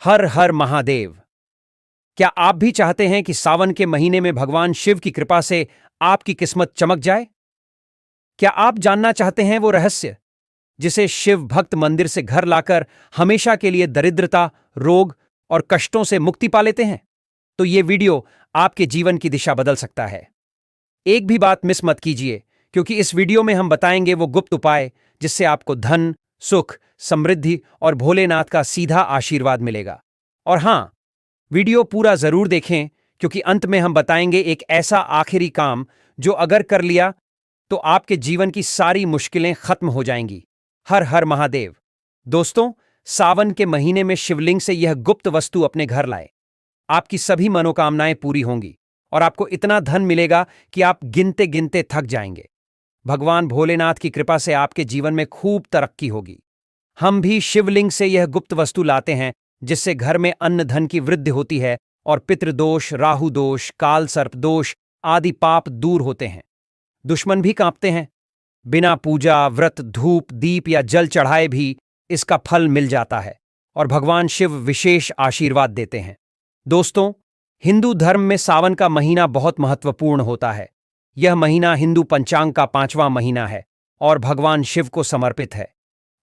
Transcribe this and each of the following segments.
हर हर महादेव। क्या आप भी चाहते हैं कि सावन के महीने में भगवान शिव की कृपा से आपकी किस्मत चमक जाए? क्या आप जानना चाहते हैं वो रहस्य जिसे शिव भक्त मंदिर से घर लाकर हमेशा के लिए दरिद्रता, रोग और कष्टों से मुक्ति पा लेते हैं? तो ये वीडियो आपके जीवन की दिशा बदल सकता है। एक भी बात मिस मत कीजिए, क्योंकि इस वीडियो में हम बताएंगे वो गुप्त उपाय जिससे आपको धन, सुख, समृद्धि और भोलेनाथ का सीधा आशीर्वाद मिलेगा। और हां, वीडियो पूरा जरूर देखें, क्योंकि अंत में हम बताएंगे एक ऐसा आखिरी काम जो अगर कर लिया तो आपके जीवन की सारी मुश्किलें खत्म हो जाएंगी। हर हर महादेव। दोस्तों, सावन के महीने में शिवलिंग से यह गुप्त वस्तु अपने घर लाए। आपकी सभी मनोकामनाएं पूरी होंगी और आपको इतना धन मिलेगा कि आप गिनते गिनते थक जाएंगे। भगवान भोलेनाथ की कृपा से आपके जीवन में खूब तरक्की होगी। हम भी शिवलिंग से यह गुप्त वस्तु लाते हैं जिससे घर में अन्न धन की वृद्धि होती है और पितृदोष, राहु दोष, काल सर्प दोष आदि पाप दूर होते हैं। दुश्मन भी कांपते हैं। बिना पूजा, व्रत, धूप, दीप या जल चढ़ाए भी इसका फल मिल जाता है और भगवान शिव विशेष आशीर्वाद देते हैं। दोस्तों, हिंदू धर्म में सावन का महीना बहुत महत्वपूर्ण होता है। यह महीना हिंदू पंचांग का 5वां महीना है और भगवान शिव को समर्पित है।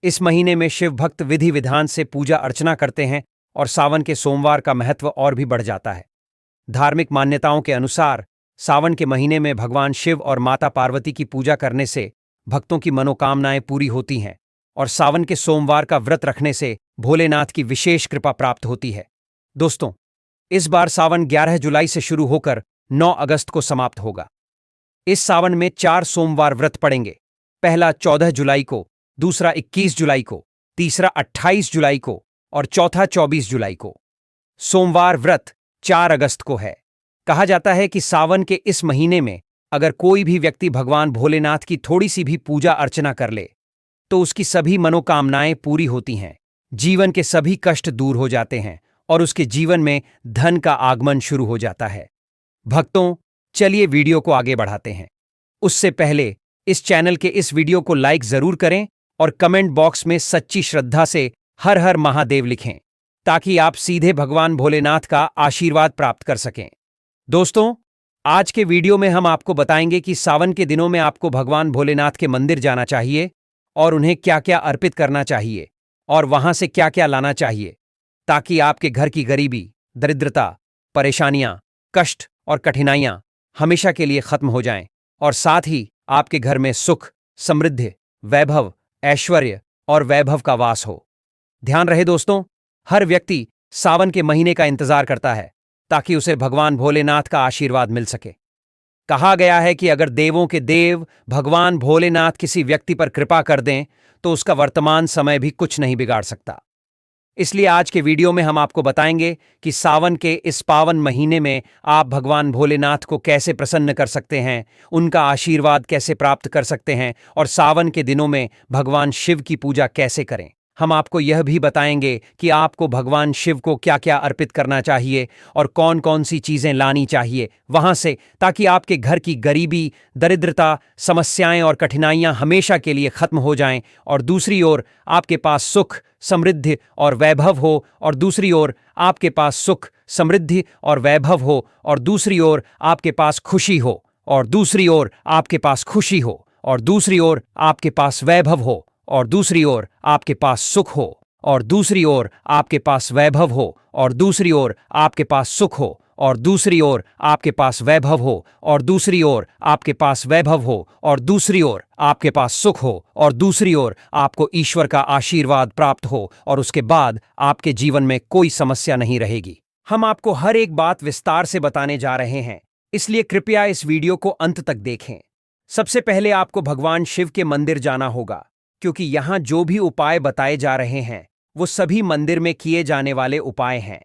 इस महीने में शिव भक्त विधि विधान से पूजा अर्चना करते हैं और सावन के सोमवार का महत्व और भी बढ़ जाता है। धार्मिक मान्यताओं के अनुसार सावन के महीने में भगवान शिव और माता पार्वती की पूजा करने से भक्तों की मनोकामनाएं पूरी होती हैं और सावन के सोमवार का व्रत रखने से भोलेनाथ की विशेष कृपा प्राप्त होती है। दोस्तों, इस बार सावन 11 जुलाई से शुरू होकर 9 अगस्त को समाप्त होगा। इस सावन में 4 सोमवार व्रत पड़ेंगे। पहला 14 जुलाई को, दूसरा 21 जुलाई को, तीसरा 28 जुलाई को और चौथा 24 जुलाई को। सोमवार व्रत 4 अगस्त को है। कहा जाता है कि सावन के इस महीने में अगर कोई भी व्यक्ति भगवान भोलेनाथ की थोड़ी सी भी पूजा अर्चना कर ले तो उसकी सभी मनोकामनाएं पूरी होती हैं, जीवन के सभी कष्ट दूर हो जाते हैं और उसके जीवन में धन का आगमन शुरू हो जाता है। भक्तों, चलिए वीडियो को आगे बढ़ाते हैं। उससे पहले इस चैनल के इस वीडियो को लाइक जरूर करें और कमेंट बॉक्स में सच्ची श्रद्धा से हर हर महादेव लिखें, ताकि आप सीधे भगवान भोलेनाथ का आशीर्वाद प्राप्त कर सकें। दोस्तों, आज के वीडियो में हम आपको बताएंगे कि सावन के दिनों में आपको भगवान भोलेनाथ के मंदिर जाना चाहिए और उन्हें क्या क्या अर्पित करना चाहिए और वहां से क्या क्या लाना चाहिए, ताकि आपके घर की गरीबी, दरिद्रता, परेशानियां, कष्ट और कठिनाइयां हमेशा के लिए खत्म हो जाएं और साथ ही आपके घर में सुख, समृद्धि, वैभव, ऐश्वर्य और वैभव का वास हो। ध्यान रहे दोस्तों, हर व्यक्ति सावन के महीने का इंतजार करता है ताकि उसे भगवान भोलेनाथ का आशीर्वाद मिल सके। कहा गया है कि अगर देवों के देव भगवान भोलेनाथ किसी व्यक्ति पर कृपा कर दें तो उसका वर्तमान समय भी कुछ नहीं बिगाड़ सकता। इसलिए आज के वीडियो में हम आपको बताएंगे कि सावन के इस पावन महीने में आप भगवान भोलेनाथ को कैसे प्रसन्न कर सकते हैं, उनका आशीर्वाद कैसे प्राप्त कर सकते हैं और सावन के दिनों में भगवान शिव की पूजा कैसे करें। हम आपको यह भी बताएंगे कि आपको भगवान शिव को क्या क्या अर्पित करना चाहिए और कौन कौन सी चीजें लानी चाहिए वहां से, ताकि आपके घर की गरीबी, दरिद्रता, समस्याएं और कठिनाइयां हमेशा के लिए खत्म हो जाएं और दूसरी ओर आपके पास सुख, समृद्धि और वैभव हो और दूसरी ओर आपके पास सुख, समृद्धि और वैभव हो और दूसरी ओर आपके पास खुशी हो और दूसरी ओर आपके पास खुशी हो और दूसरी ओर आपके पास वैभव हो और दूसरी ओर आपके पास सुख हो और दूसरी ओर आपके पास वैभव हो और दूसरी ओर आपके पास सुख हो और दूसरी ओर आपके पास वैभव हो और दूसरी ओर आपके पास वैभव हो और दूसरी ओर आपके पास सुख हो और दूसरी ओर आपको ईश्वर का आशीर्वाद प्राप्त हो और उसके बाद आपके जीवन में कोई समस्या नहीं रहेगी। हम आपको हर एक बात विस्तार से बताने जा रहे हैं, इसलिए कृपया इस वीडियो को अंत तक देखें। सबसे पहले आपको भगवान शिव के मंदिर जाना होगा, क्योंकि यहां जो भी उपाय बताए जा रहे हैं वो सभी मंदिर में किए जाने वाले उपाय हैं।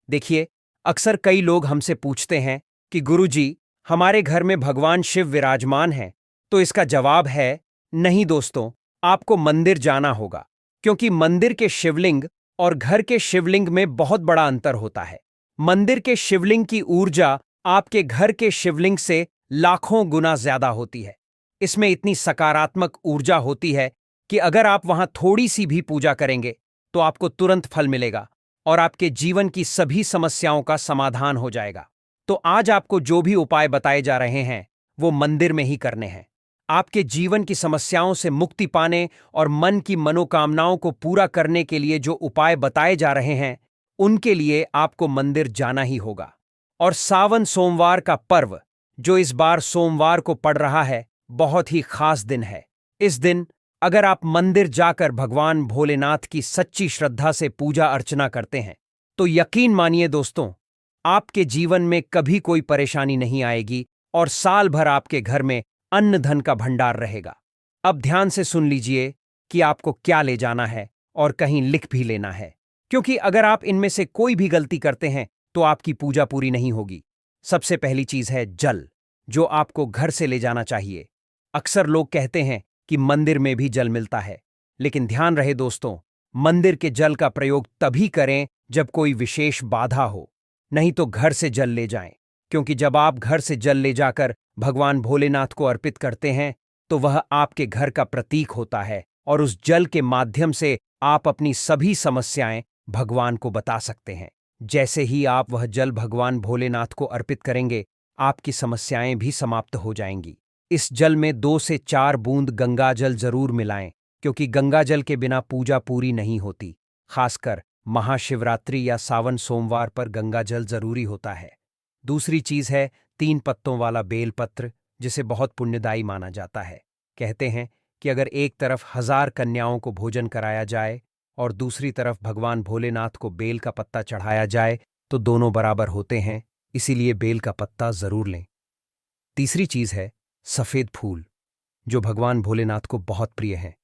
देखिए, अक्सर कई लोग हमसे पूछते हैं कि गुरुजी, हमारे घर में भगवान शिव विराजमान हैं, तो इसका जवाब है नहीं दोस्तों, आपको मंदिर जाना होगा, क्योंकि मंदिर के शिवलिंग और घर के शिवलिंग में बहुत बड़ा अंतर होता है। मंदिर के शिवलिंग की ऊर्जा आपके घर के शिवलिंग से लाखों गुना ज्यादा होती है। इसमें इतनी सकारात्मक ऊर्जा होती है कि अगर आप वहां थोड़ी सी भी पूजा करेंगे तो आपको तुरंत फल मिलेगा और आपके जीवन की सभी समस्याओं का समाधान हो जाएगा। तो आज आपको जो भी उपाय बताए जा रहे हैं वो मंदिर में ही करने हैं। आपके जीवन की समस्याओं से मुक्ति पाने और मन की मनोकामनाओं को पूरा करने के लिए जो उपाय बताए जा रहे हैं उनके लिए आपको मंदिर जाना ही होगा। और सावन सोमवार का पर्व जो इस बार सोमवार को पड़ रहा है बहुत ही खास दिन है। इस दिन अगर आप मंदिर जाकर भगवान भोलेनाथ की सच्ची श्रद्धा से पूजा अर्चना करते हैं तो यकीन मानिए दोस्तों, आपके जीवन में कभी कोई परेशानी नहीं आएगी और साल भर आपके घर में अन्न धन का भंडार रहेगा। अब ध्यान से सुन लीजिए कि आपको क्या ले जाना है और कहीं लिख भी लेना है, क्योंकि अगर आप इनमें से कोई भी गलती करते हैं तो आपकी पूजा पूरी नहीं होगी। सबसे पहली चीज है जल, जो आपको घर से ले जाना चाहिए। अक्सर लोग कहते हैं कि मंदिर में भी जल मिलता है, लेकिन ध्यान रहे दोस्तों, मंदिर के जल का प्रयोग तभी करें जब कोई विशेष बाधा हो, नहीं तो घर से जल ले जाएं, क्योंकि जब आप घर से जल ले जाकर भगवान भोलेनाथ को अर्पित करते हैं तो वह आपके घर का प्रतीक होता है और उस जल के माध्यम से आप अपनी सभी समस्याएं भगवान को बता सकते हैं। जैसे ही आप वह जल भगवान भोलेनाथ को अर्पित करेंगे, आपकी समस्याएं भी समाप्त हो जाएंगी। इस जल में 2 से 4 बूंद गंगा जल जरूर मिलाएं, क्योंकि गंगा जल के बिना पूजा पूरी नहीं होती। खासकर महाशिवरात्रि या सावन सोमवार पर गंगा जल जरूरी होता है। दूसरी चीज है 3 पत्तों वाला बेलपत्र, जिसे बहुत पुण्यदायी माना जाता है। कहते हैं कि अगर एक तरफ 1000 कन्याओं को भोजन कराया जाए और दूसरी तरफ भगवान भोलेनाथ को बेल का पत्ता चढ़ाया जाए तो दोनों बराबर होते हैं, इसीलिए बेल का पत्ता जरूर लें। तीसरी चीज है सफेद फूल, जो भगवान भोलेनाथ को बहुत प्रिय हैं।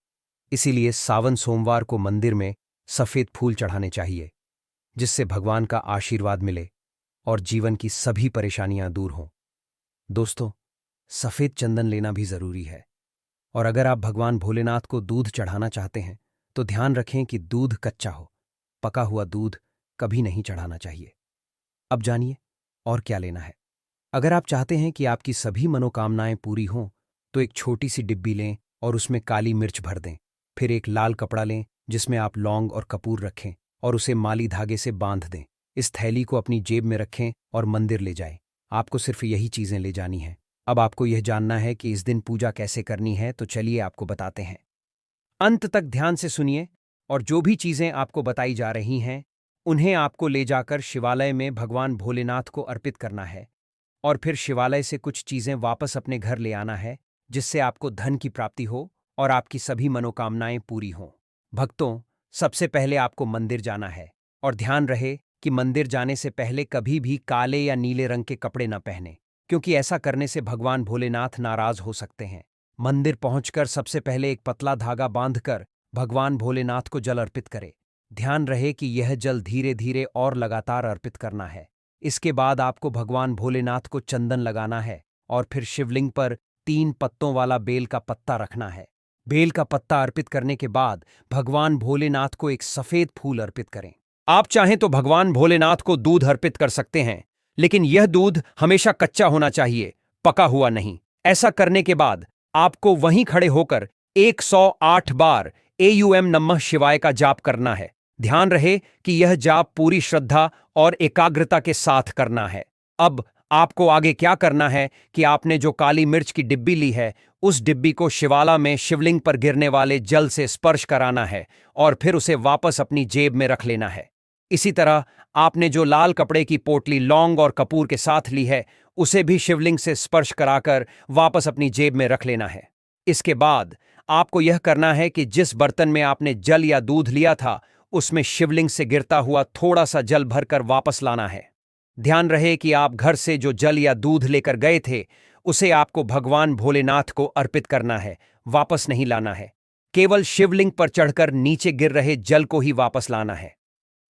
इसीलिए सावन सोमवार को मंदिर में सफेद फूल चढ़ाने चाहिए, जिससे भगवान का आशीर्वाद मिले और जीवन की सभी परेशानियां दूर हों। दोस्तों, सफेद चंदन लेना भी जरूरी है। और अगर आप भगवान भोलेनाथ को दूध चढ़ाना चाहते हैं तो ध्यान रखें कि दूध कच्चा हो, पका हुआ दूध कभी नहीं चढ़ाना चाहिए। अब जानिए और क्या लेना है। अगर आप चाहते हैं कि आपकी सभी मनोकामनाएं पूरी हों तो एक छोटी सी डिब्बी लें और उसमें काली मिर्च भर दें। फिर एक लाल कपड़ा लें जिसमें आप लौंग और कपूर रखें और उसे माली धागे से बांध दें। इस थैली को अपनी जेब में रखें और मंदिर ले जाएं। आपको सिर्फ यही चीजें ले जानी हैं। अब आपको यह जानना है कि इस दिन पूजा कैसे करनी है, तो चलिए आपको बताते हैं। अंत तक ध्यान से सुनिए और जो भी चीजें आपको बताई जा रही हैं उन्हें आपको ले जाकर शिवालय में भगवान भोलेनाथ को अर्पित करना है और फिर शिवालय से कुछ चीजें वापस अपने घर ले आना है, जिससे आपको धन की प्राप्ति हो और आपकी सभी मनोकामनाएं पूरी हों। भक्तों, सबसे पहले आपको मंदिर जाना है और ध्यान रहे कि मंदिर जाने से पहले कभी भी काले या नीले रंग के कपड़े न पहने, क्योंकि ऐसा करने से भगवान भोलेनाथ नाराज हो सकते हैं। मंदिर पहुंचकर सबसे पहले एक पतला धागा बांधकर भगवान भोलेनाथ को जल अर्पित करें। ध्यान रहे कि यह जल धीरे धीरे और लगातार अर्पित करना है। इसके बाद आपको भगवान भोलेनाथ को चंदन लगाना है और फिर शिवलिंग पर 3 पत्तों वाला बेल का पत्ता रखना है। बेल का पत्ता अर्पित करने के बाद भगवान भोलेनाथ को एक सफेद फूल अर्पित करें। आप चाहें तो भगवान भोलेनाथ को दूध अर्पित कर सकते हैं, लेकिन यह दूध हमेशा कच्चा होना चाहिए, पका हुआ नहीं। ऐसा करने के बाद आपको वहीं खड़े होकर 108 बार एयूएम नमः शिवाय का जाप करना है। ध्यान रहे कि यह जाप पूरी श्रद्धा और एकाग्रता के साथ करना है। अब आपको आगे क्या करना है कि आपने जो काली मिर्च की डिब्बी ली है, उस डिब्बी को शिवाला में शिवलिंग पर गिरने वाले जल से स्पर्श कराना है और फिर उसे वापस अपनी जेब में रख लेना है। इसी तरह आपने जो लाल कपड़े की पोटली लौंग और कपूर के साथ ली है, उसे भी शिवलिंग से स्पर्श कराकर वापस अपनी जेब में रख लेना है। इसके बाद आपको यह करना है कि जिस बर्तन में आपने जल या दूध लिया था, उसमें शिवलिंग से गिरता हुआ थोड़ा सा जल भरकर वापस लाना है। ध्यान रहे कि आप घर से जो जल या दूध लेकर गए थे, उसे आपको भगवान भोलेनाथ को अर्पित करना है, वापस नहीं लाना है। केवल शिवलिंग पर चढ़कर नीचे गिर रहे जल को ही वापस लाना है।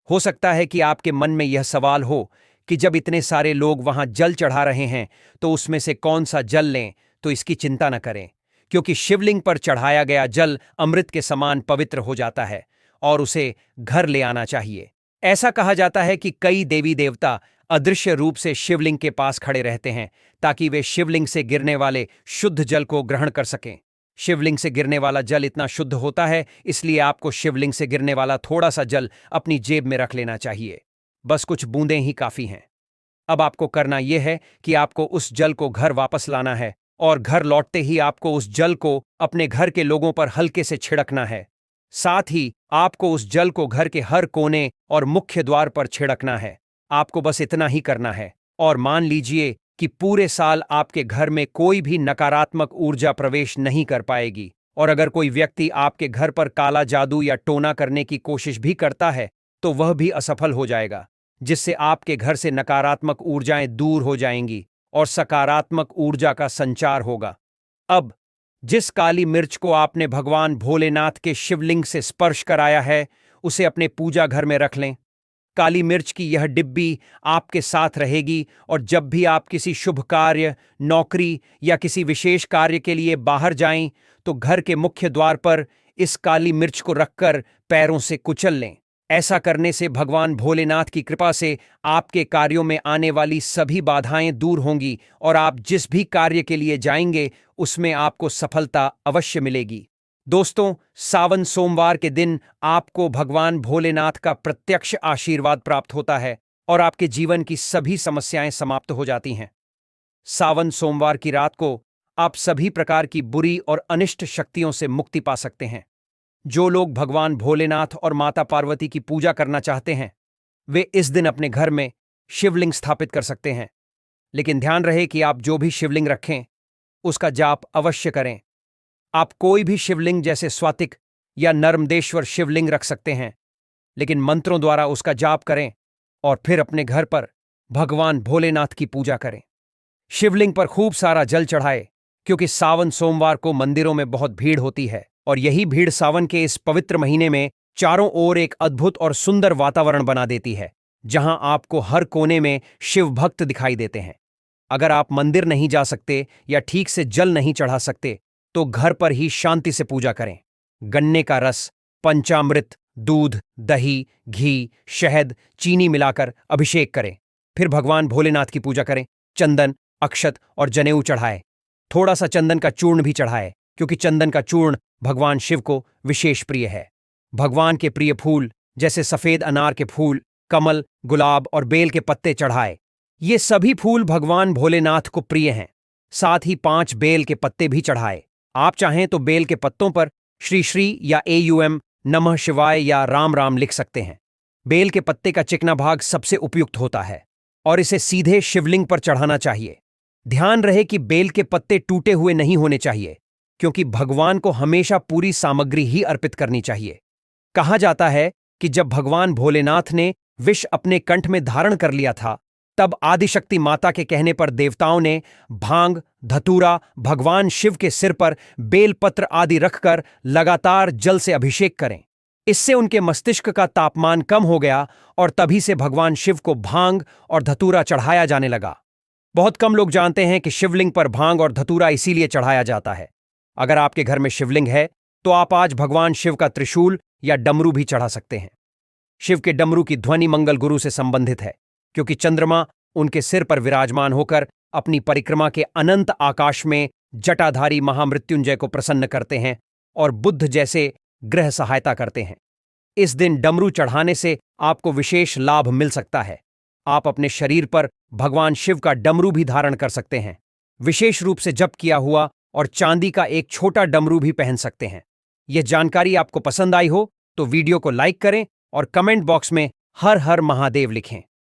हो सकता है कि आपके मन में यह सवाल हो कि जब इतने सारे लोग वहां जल चढ़ा रहे हैं तो उसमें से कौन सा जल लें। तो इसकी चिंता न करें, क्योंकि शिवलिंग पर चढ़ाया गया जल अमृत के समान पवित्र हो जाता है और उसे घर ले आना चाहिए। ऐसा कहा जाता है कि कई देवी देवता अदृश्य रूप से शिवलिंग के पास खड़े रहते हैं ताकि वे शिवलिंग से गिरने वाले शुद्ध जल को ग्रहण कर सकें। शिवलिंग से गिरने वाला जल इतना शुद्ध होता है, इसलिए आपको शिवलिंग से गिरने वाला थोड़ा सा जल अपनी जेब में रख लेना चाहिए। बस कुछ बूंदें ही काफी हैं। अब आपको करना यह है कि आपको उस जल को घर वापस लाना है और घर लौटते ही आपको उस जल को अपने घर के लोगों पर हल्के से छिड़कना है। साथ ही आपको उस जल को घर के हर कोने और मुख्य द्वार पर छिड़कना है। आपको बस इतना ही करना है और मान लीजिए कि पूरे साल आपके घर में कोई भी नकारात्मक ऊर्जा प्रवेश नहीं कर पाएगी। और अगर कोई व्यक्ति आपके घर पर काला जादू या टोना करने की कोशिश भी करता है तो वह भी असफल हो जाएगा, जिससे आपके घर से नकारात्मक ऊर्जाएं दूर हो जाएंगी और सकारात्मक ऊर्जा का संचार होगा। अब जिस काली मिर्च को आपने भगवान भोलेनाथ के शिवलिंग से स्पर्श कराया है, उसे अपने पूजा घर में रख लें। काली मिर्च की यह डिब्बी आपके साथ रहेगी और जब भी आप किसी शुभ कार्य, नौकरी या किसी विशेष कार्य के लिए बाहर जाएं, तो घर के मुख्य द्वार पर इस काली मिर्च को रखकर पैरों से कुचल लें। ऐसा करने से भगवान भोलेनाथ की कृपा से आपके कार्यों में आने वाली सभी बाधाएं दूर होंगी और आप जिस भी कार्य के लिए जाएंगे उसमें आपको सफलता अवश्य मिलेगी। दोस्तों, सावन सोमवार के दिन आपको भगवान भोलेनाथ का प्रत्यक्ष आशीर्वाद प्राप्त होता है और आपके जीवन की सभी समस्याएं समाप्त हो जाती हैं। सावन सोमवार की रात को आप सभी प्रकार की बुरी और अनिष्ट शक्तियों से मुक्ति पा सकते हैं। जो लोग भगवान भोलेनाथ और माता पार्वती की पूजा करना चाहते हैं, वे इस दिन अपने घर में शिवलिंग स्थापित कर सकते हैं। लेकिन ध्यान रहे कि आप जो भी शिवलिंग रखें, उसका जाप अवश्य करें। आप कोई भी शिवलिंग जैसे स्वातिक या नर्मदेश्वर शिवलिंग रख सकते हैं, लेकिन मंत्रों द्वारा उसका जाप करें और फिर अपने घर पर भगवान भोलेनाथ की पूजा करें। शिवलिंग पर खूब सारा जल चढ़ाए, क्योंकि सावन सोमवार को मंदिरों में बहुत भीड़ होती है और यही भीड़ सावन के इस पवित्र महीने में चारों ओर एक अद्भुत और सुंदर वातावरण बना देती है, जहां आपको हर कोने में शिव भक्त दिखाई देते हैं। अगर आप मंदिर नहीं जा सकते या ठीक से जल नहीं चढ़ा सकते, तो घर पर ही शांति से पूजा करें। गन्ने का रस, पंचामृत, दूध, दही, घी, शहद, चीनी मिलाकर अभिषेक करें। फिर भगवान भोलेनाथ की पूजा करें। चंदन, अक्षत और जनेऊ चढ़ाए। थोड़ा सा चंदन का चूर्ण भी चढ़ाए, क्योंकि चंदन का चूर्ण भगवान शिव को विशेष प्रिय है। भगवान के प्रिय फूल जैसे सफेद अनार के फूल, कमल, गुलाब और बेल के पत्ते चढ़ाए। ये सभी फूल भगवान भोलेनाथ को प्रिय हैं। साथ ही 5 बेल के पत्ते भी चढ़ाए। आप चाहें तो बेल के पत्तों पर श्री श्री या AUM, नमः शिवाय या राम राम लिख सकते हैं। बेल के पत्ते का चिकना भाग सबसे उपयुक्त होता है और इसे सीधे शिवलिंग पर चढ़ाना चाहिए। ध्यान रहे कि बेल के पत्ते टूटे हुए नहीं होने चाहिए, क्योंकि भगवान को हमेशा पूरी सामग्री ही अर्पित करनी चाहिए। कहा जाता है कि जब भगवान भोलेनाथ ने विष अपने कंठ में धारण कर लिया था, तब आदिशक्ति माता के कहने पर देवताओं ने भांग, धतूरा भगवान शिव के सिर पर बेलपत्र आदि रखकर लगातार जल से अभिषेक करें। इससे उनके मस्तिष्क का तापमान कम हो गया और तभी से भगवान शिव को भांग और धतूरा चढ़ाया जाने लगा। बहुत कम लोग जानते हैं कि शिवलिंग पर भांग और धतूरा इसीलिए चढ़ाया जाता है। अगर आपके घर में शिवलिंग है, तो आप आज भगवान शिव का त्रिशूल या डमरू भी चढ़ा सकते हैं। शिव के डमरू की ध्वनि मंगल गुरु से संबंधित है, क्योंकि चंद्रमा उनके सिर पर विराजमान होकर अपनी परिक्रमा के अनंत आकाश में जटाधारी महामृत्युंजय को प्रसन्न करते हैं और बुध जैसे ग्रह सहायता करते हैं। इस दिन डमरू चढ़ाने से आपको विशेष लाभ मिल सकता है। आप अपने शरीर पर भगवान शिव का डमरू भी धारण कर सकते हैं। विशेष रूप से जप किया हुआ और चांदी का एक छोटा डमरू भी पहन सकते हैं। यह जानकारी आपको पसंद आई हो तो वीडियो को लाइक करें और कमेंट बॉक्स में हर हर महादेव लिखें।